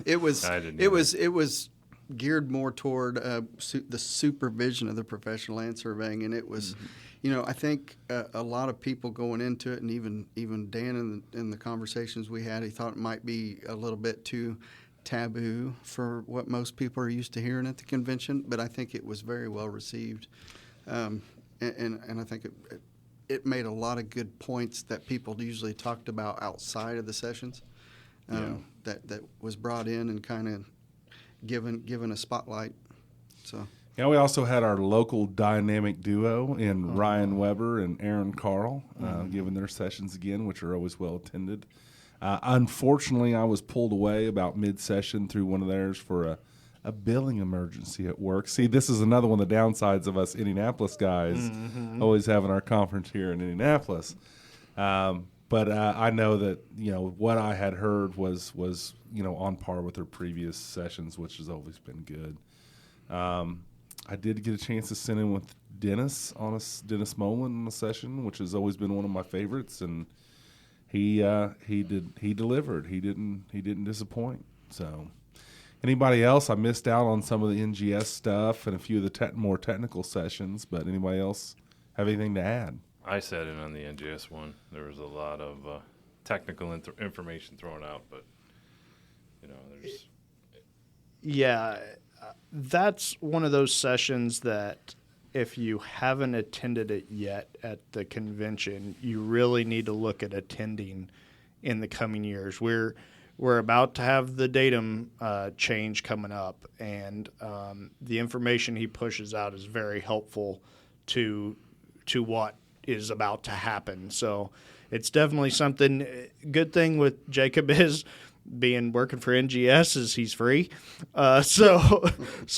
Speaker 3: it was geared more toward the supervision of the professional land surveying, and it was, I think a lot of people going into it, and even Dan in the conversations we had, he thought it might be a little bit too taboo for what most people are used to hearing at the convention, but I think it was very well received, and I think it made a lot of good points that people usually talked about outside of the sessions, that was brought in and kind of given a spotlight. So
Speaker 2: we also had our local dynamic duo in Ryan Weber and Aaron Carl giving their sessions again, which are always well attended. Unfortunately, I was pulled away about mid-session through one of theirs for a billing emergency at work. See, this is another one of the downsides of us Indianapolis guys always having our conference here in Indianapolis. But I know that, what I had heard was on par with their previous sessions, which has always been good. I did get a chance to sit in with Dennis Molan on a session, which has always been one of my favorites, and he delivered. He didn't disappoint. So, anybody else? I missed out on some of the NGS stuff and a few of the more technical sessions, but anybody else have anything to add?
Speaker 4: I sat in on the NGS one. There was a lot of technical information thrown out, but there's.
Speaker 1: Yeah, that's one of those sessions that if you haven't attended it yet at the convention, you really need to look at attending in the coming years. We're about to have the datum change coming up, and the information he pushes out is very helpful to what is about to happen. So it's definitely something. Good thing with Jacob is working for NGS is he's free. So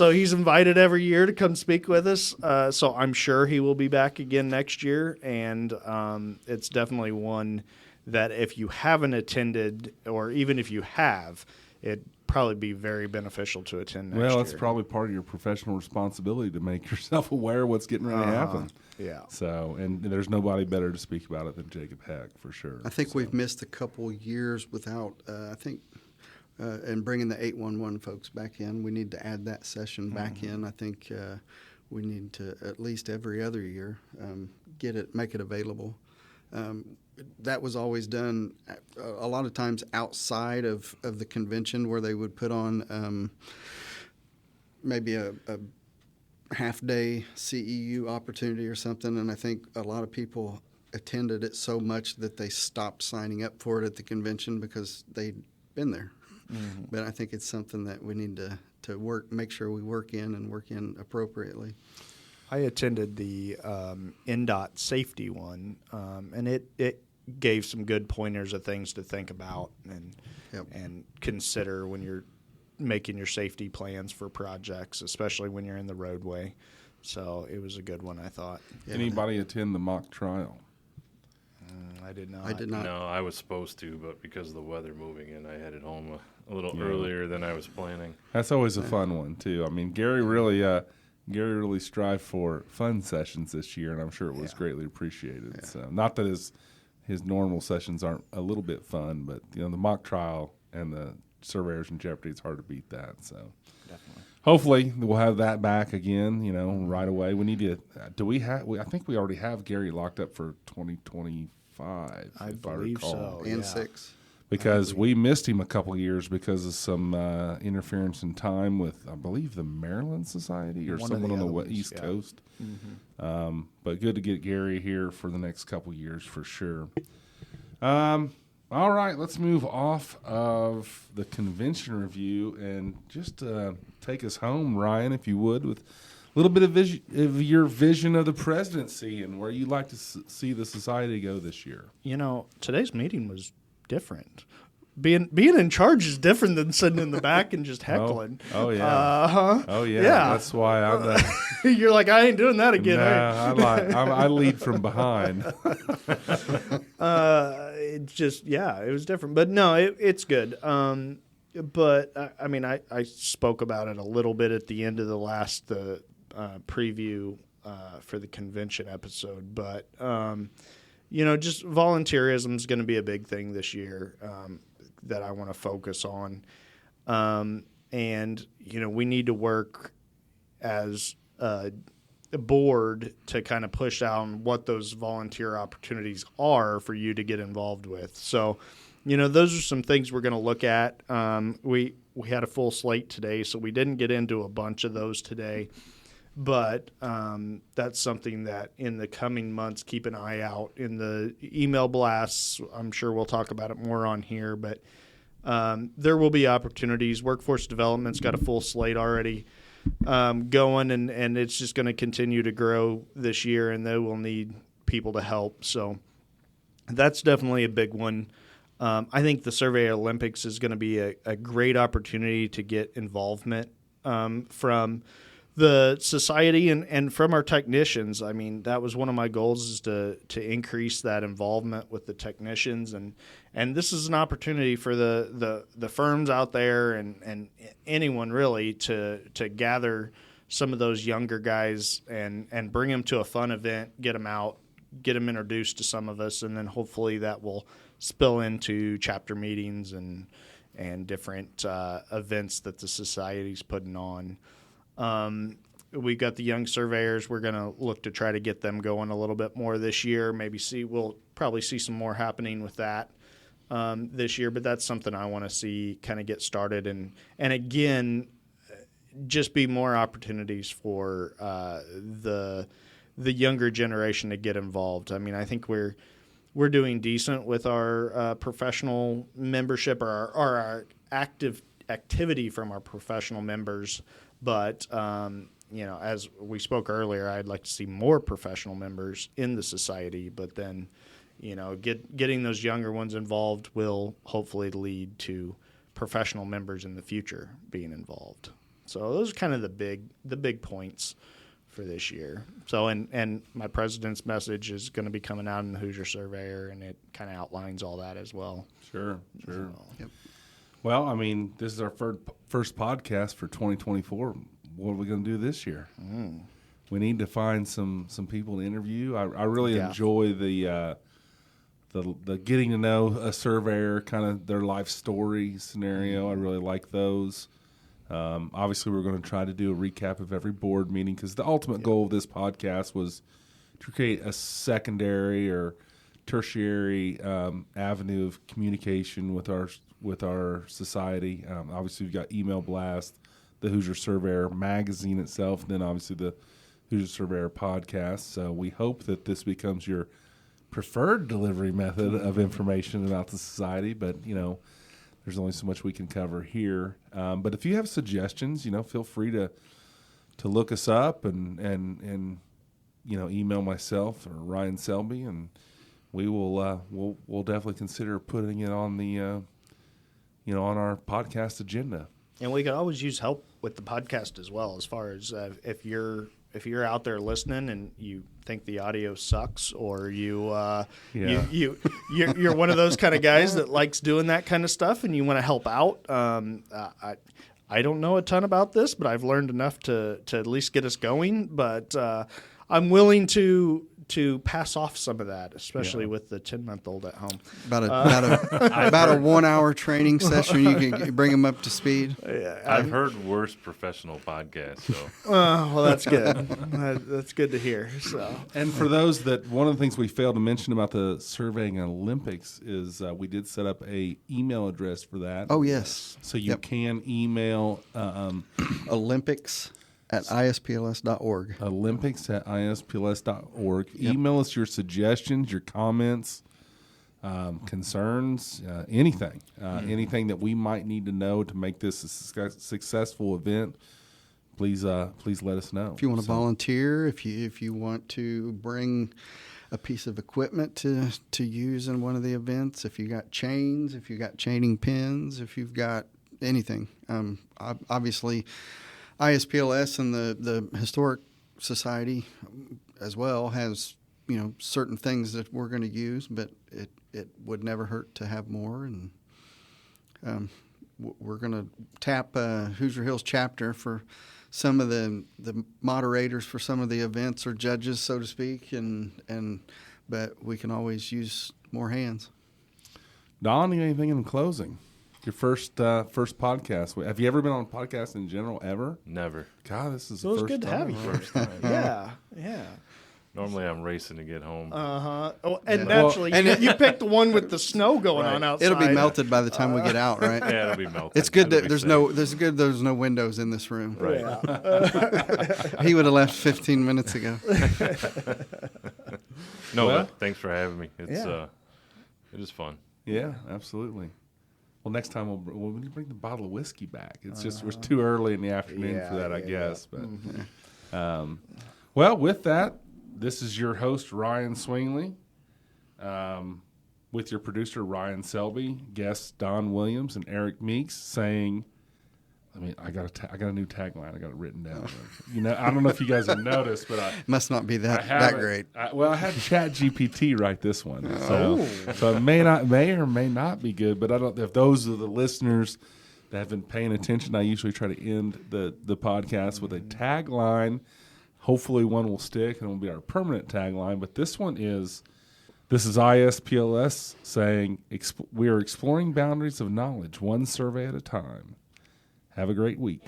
Speaker 1: he's invited every year to come speak with us. So I'm sure he will be back again next year. And it's definitely one that if you haven't attended, or even if you have, it'd probably be very beneficial to attend next year.
Speaker 2: Well, it's probably part of your professional responsibility to make yourself aware of what's getting ready to happen.
Speaker 1: Yeah.
Speaker 2: So, and there's nobody better to speak about it than Jacob Heck, for sure.
Speaker 3: I think we've missed a couple years without, and bringing the 811 folks back in. We need to add that session back in. I think we need to, at least every other year, make it available. That was always done a lot of times outside of the convention, where they would put on maybe a half-day CEU opportunity or something, and I think a lot of people attended it so much that they stopped signing up for it at the convention because they'd been there. Mm-hmm. But I think it's something that we need to make sure we work in appropriately.
Speaker 1: I attended the NDOT safety one, and it gave some good pointers of things to think about and consider when you're making your safety plans for projects, especially when you're in the roadway. So it was a good one, I thought.
Speaker 2: Yeah. Anybody attend the mock trial?
Speaker 1: I did not.
Speaker 3: I did not.
Speaker 4: No, I was supposed to, but because of the weather moving in, I headed home a little earlier than I was planning.
Speaker 2: That's always a fun one, too. I mean, Gary really strived for fun sessions this year, and I'm sure it was greatly appreciated. Yeah. So, not that his normal sessions aren't a little bit fun, but the mock trial and the Surveyors in Jeopardy, it's hard to beat that. So,
Speaker 1: definitely.
Speaker 2: Hopefully, we'll have that back again. Right away. We need to. Do we have? I think we already have Gary locked up for 2025.
Speaker 1: I believe so.
Speaker 3: And 6.
Speaker 2: Because we missed him a couple of years because of some interference in time with, I believe, the Maryland Society or someone on the East Coast. Mm-hmm. But good to get Gary here for the next couple of years for sure. All right, let's move off of the convention review and just take us home, Ryan, if you would, with a little bit of your vision of the presidency and where you'd like to see the society go this year.
Speaker 1: Today's meeting was different. Being in charge is different than sitting in the back and just heckling.
Speaker 2: Oh yeah. Oh yeah. That's why I'm.
Speaker 1: You're like, I ain't doing that again.
Speaker 2: I lead from behind.
Speaker 1: It was different, but no, it's good. But I spoke about it a little bit at the end of the last preview for the convention episode, but just volunteerism is going to be a big thing this year that I want to focus on. And we need to work as a board to kind of push out what those volunteer opportunities are for you to get involved with. So, those are some things we're going to look at. We had a full slate today, so we didn't get into a bunch of those today. But that's something that in the coming months, keep an eye out in the email blasts. I'm sure we'll talk about it more on here, but there will be opportunities. Workforce Development's got a full slate already going, and it's just going to continue to grow this year, and they will need people to help. So that's definitely a big one. I think the Survey Olympics is going to be a great opportunity to get involvement from the society and from our technicians. I mean, that was one of my goals, is to increase that involvement with the technicians, and this is an opportunity for the firms out there and anyone really to gather some of those younger guys and bring them to a fun event, get them out, get them introduced to some of us, and then hopefully that will spill into chapter meetings and different events that the society's putting on. We got the young surveyors. We're going to look to try to get them going a little bit more this year. We'll probably see some more happening with that this year, but that's something I want to see kind of get started. And again, just be more opportunities for the younger generation to get involved. I mean, I think we're doing decent with our professional membership or our active activity from our professional members. But, as we spoke earlier, I'd like to see more professional members in the society. But then, getting those younger ones involved will hopefully lead to professional members in the future being involved. So those are kind of the big points for this year. So, and my president's message is going to be coming out in the Hoosier Surveyor, and it kind of outlines all that as well.
Speaker 2: Sure.
Speaker 1: So,
Speaker 3: Yep.
Speaker 2: Well, I mean, this is our first podcast for 2024. What are we going to do this year? We need to find some people to interview. I really enjoy the getting to know a surveyor, kind of their life story scenario. I really like those. Obviously, we're going to try to do a recap of every board meeting, because the ultimate goal of this podcast was to create a secondary or tertiary avenue of communication with our society. Obviously, we've got email blast, the Hoosier Surveyor magazine itself, and then obviously the Hoosier Surveyor podcast. So we hope that this becomes your preferred delivery method of information about the society. But there's only so much we can cover here. But if you have suggestions, feel free to look us up and email myself or Ryan Selby, and we will we'll definitely consider putting it on the on our podcast agenda.
Speaker 1: And we could always use help with the podcast as well, as far as if you're out there listening and you think the audio sucks, or you're one of those kind of guys that likes doing that kind of stuff and you want to help out. I don't know a ton about this, but I've learned enough to at least get us going. But I'm willing to pass off some of that, especially with the 10-month-old at home.
Speaker 3: About a 1 hour training session, you can bring them up to speed.
Speaker 1: Yeah,
Speaker 4: I've heard worse professional podcasts. So,
Speaker 1: well, that's good. That's good to hear. So,
Speaker 2: and for those that, one of the things we failed to mention about the Surveying Olympics is we did set up a email address for that.
Speaker 3: Oh yes,
Speaker 2: so you can email
Speaker 3: Olympics@ispls.org.
Speaker 2: Olympics@ispls.org. Email us your suggestions, your comments, concerns, anything that we might need to know to make this a successful event. Please let us know.
Speaker 3: If you want to volunteer, if you want to bring a piece of equipment to use in one of the events, if you got chains, if you got chaining pins, if you've got anything, obviously ISPLS and the Historic Society as well has certain things that we're going to use, but it would never hurt to have more. And we're going to tap Hoosier Hills chapter for some of the moderators for some of the events, or judges, so to speak, but we can always use more hands.
Speaker 2: Don, anything in closing? Your first podcast. Have you ever been on a podcast in general ever?
Speaker 4: Never.
Speaker 2: God, this is
Speaker 1: it was good to have you.
Speaker 4: First time.
Speaker 1: Yeah.
Speaker 4: Normally, I'm racing to get home.
Speaker 1: Oh, and naturally, you picked the one with the snow going on outside.
Speaker 3: It'll be melted by the time we get out, right?
Speaker 4: Yeah, it'll be melted.
Speaker 3: It's good that there's no windows in this room.
Speaker 4: Right.
Speaker 1: Yeah.
Speaker 3: He would have left 15 minutes ago.
Speaker 4: No, but thanks for having me. It's it is fun.
Speaker 2: Yeah, absolutely. Well, next time we'll bring the bottle of whiskey back. It's just we're too early in the afternoon for that, I guess. But well, with that, this is your host Ryan Swingley. with your producer, Ryan Selby, guests Don Williams and Eric Meeks, saying, I got a new tagline. I got it written down. I don't know if you guys have noticed, but
Speaker 3: must not be that great.
Speaker 2: I had ChatGPT write this one, so it may or may not be good. But I don't. If those are the listeners that have been paying attention, I usually try to end the podcast with a tagline. Hopefully, one will stick and it will be our permanent tagline. But this is ISPLS saying we are exploring boundaries of knowledge, one survey at a time. Have a great week.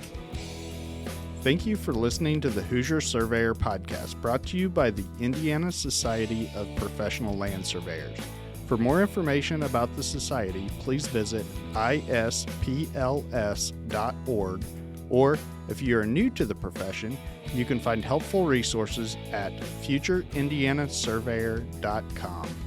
Speaker 1: Thank you for listening to the Hoosier Surveyor Podcast, brought to you by the Indiana Society of Professional Land Surveyors. For more information about the society, please visit ISPLS.org, or if you are new to the profession, you can find helpful resources at futureindianasurveyor.com.